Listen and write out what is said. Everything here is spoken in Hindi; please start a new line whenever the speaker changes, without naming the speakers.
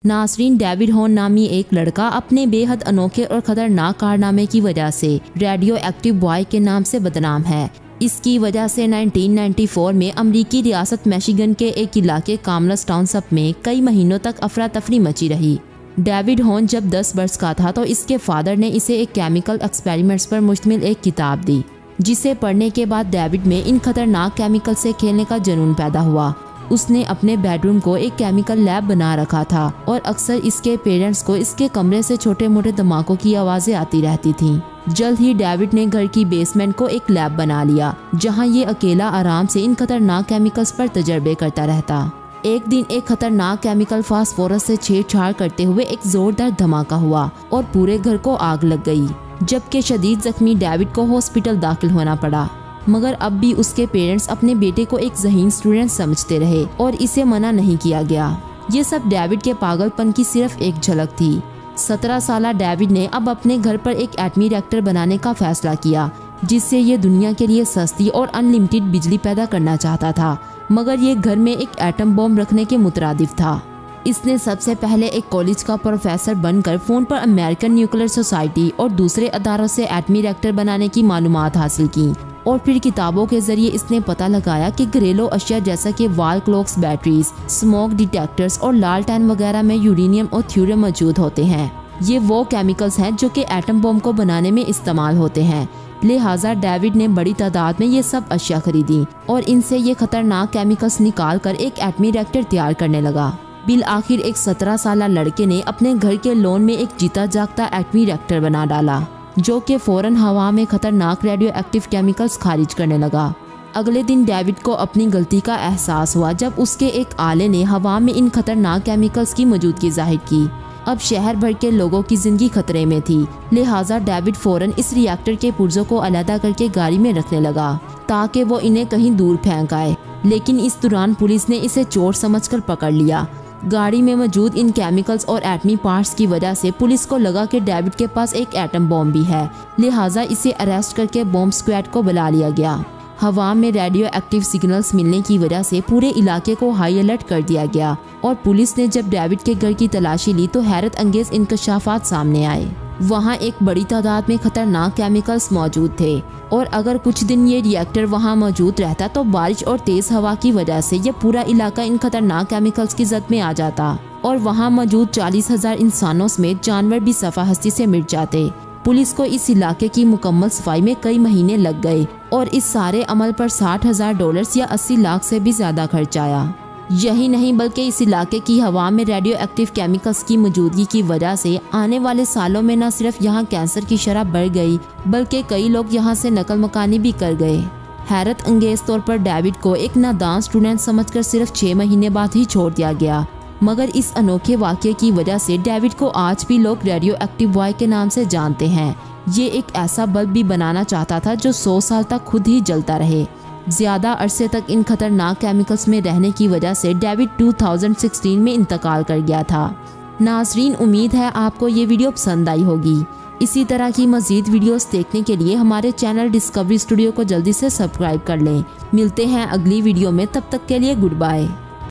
नासरीन, डेविड हॉर्न नामी एक लड़का अपने बेहद अनोखे और खतरनाक कारनामे की वजह से रेडियो एक्टिव बॉय के नाम से बदनाम है। इसकी वजह से 1994 में अमेरिकी रियासत मिशिगन के एक इलाके कामलस टाउनशिप में कई महीनों तक अफरा तफरी मची रही। डेविड हॉर्न जब 10 वर्ष का था तो इसके फादर ने इसे एक केमिकल एक्सपेरिमेंट्स पर मुश्तमिल एक किताब दी, जिसे पढ़ने के बाद डेविड में इन खतरनाक केमिकल से खेलने का जुनून पैदा हुआ। उसने अपने बेडरूम को एक केमिकल लैब बना रखा था और अक्सर इसके पेरेंट्स को इसके कमरे से छोटे मोटे धमाकों की आवाजें आती रहती थीं। जल्द ही डेविड ने घर की बेसमेंट को एक लैब बना लिया, जहां ये अकेला आराम से इन खतरनाक केमिकल्स पर तजर्बे करता रहता। एक दिन एक खतरनाक केमिकल फास्फोरस से छेड़छाड़ करते हुए एक जोरदार धमाका हुआ और पूरे घर को आग लग गई, जबकि शदीद जख्मी डेविड को हॉस्पिटल दाखिल होना पड़ा। मगर अब भी उसके पेरेंट्स अपने बेटे को एक ज़हीन स्टूडेंट समझते रहे और इसे मना नहीं किया गया। ये सब डेविड के पागलपन की सिर्फ एक झलक थी। 17 साला डेविड ने अब अपने घर पर एक एटमी रिएक्टर बनाने का फैसला किया, जिससे ये दुनिया के लिए सस्ती और अनलिमिटेड बिजली पैदा करना चाहता था। मगर ये घर में एक एटम बॉम्ब रखने के मुतरादिफ था। इसने सबसे पहले एक कॉलेज का प्रोफेसर बनकर फ़ोन पर अमेरिकन न्यूक्लियर सोसाइटी और दूसरे अदारों से एटमी रिएक्टर बनाने की मालूमात हासिल की और फिर किताबों के जरिए इसने पता लगाया कि घरेलू अशिया जैसा कि wall clocks, batteries, smoke detectors और लालटेन वगैरह में यूरेनियम और थ्यूरियम मौजूद होते हैं। ये वो केमिकल्स हैं जो कि एटम बम को बनाने में इस्तेमाल होते हैं। लिहाजा डेविड ने बड़ी तादाद में ये सब अशिया खरीदी और इनसे ये खतरनाक केमिकल्स निकाल कर एक एटमी रिएक्टर तैयार करने लगा। बिल आखिर एक 17 साला लड़के ने अपने घर के लॉन में एक जीता जागता एटमी रिएक्टर बना डाला, जो कि फौरन हवा में खतरनाक रेडियो एक्टिव केमिकल्स खारिज करने लगा। अगले दिन डेविड को अपनी गलती का एहसास हुआ जब उसके एक आले ने हवा में इन खतरनाक केमिकल्स की मौजूदगी जाहिर की। अब शहर भर के लोगों की जिंदगी खतरे में थी, लिहाजा डेविड फौरन इस रिएक्टर के पुर्जों को अलहदा करके गाड़ी में रखने लगा ताकि वो इन्हें कहीं दूर फेंक आए। लेकिन इस दौरान पुलिस ने इसे चोर समझकर पकड़ लिया। गाड़ी में मौजूद इन केमिकल्स और एटमी पार्ट्स की वजह से पुलिस को लगा कि डेविड के पास एक एटम बॉम्ब भी है, लिहाजा इसे अरेस्ट करके बॉम्ब स्क्वाड को बुला लिया गया। हवा में रेडियो एक्टिव सिग्नल्स मिलने की वजह से पूरे इलाके को हाई अलर्ट कर दिया गया और पुलिस ने जब डेविड के घर की तलाशी ली तो हैरत अंगेज इंकशाफात सामने आए। वहाँ एक बड़ी तादाद में खतरनाक केमिकल्स मौजूद थे और अगर कुछ दिन ये रिएक्टर वहाँ मौजूद रहता तो बारिश और तेज हवा की वजह से ये पूरा इलाका इन खतरनाक केमिकल्स की जद में आ जाता और वहाँ मौजूद 40,000 इंसानों समेत जानवर भी सफा हस्ती से मिट जाते। पुलिस को इस इलाके की मुकम्मल सफाई में कई महीने लग गए और इस सारे अमल पर $60,000 या 80 लाख से भी ज्यादा खर्च आया। यही नहीं बल्कि इस इलाके की हवा में रेडियो एक्टिव केमिकल्स की मौजूदगी की वजह से आने वाले सालों में न सिर्फ यहाँ कैंसर की शरह बढ़ गई बल्कि कई लोग यहाँ से नकल मकानी भी कर गए। हैरत अंगेज तौर पर डेविड को एक नादान स्टूडेंट समझकर सिर्फ 6 महीने बाद ही छोड़ दिया गया। मगर इस अनोखे वाक़ये की वजह से डेविड को आज भी लोग रेडियो एक्टिव बॉय के नाम से जानते हैं। ये एक ऐसा बल्ब भी बनाना चाहता था जो 100 साल तक खुद ही जलता रहे। ज्यादा अरसे तक इन खतरनाक केमिकल्स में रहने की वजह से डेविड 2016 में इंतकाल कर गया था। नाजरीन, उम्मीद है आपको ये वीडियो पसंद आई होगी। इसी तरह की मज़ीद वीडियोस देखने के लिए हमारे चैनल डिस्कवरी स्टूडियो को जल्दी से सब्सक्राइब कर लें। मिलते हैं अगली वीडियो में, तब तक के लिए गुड बाय।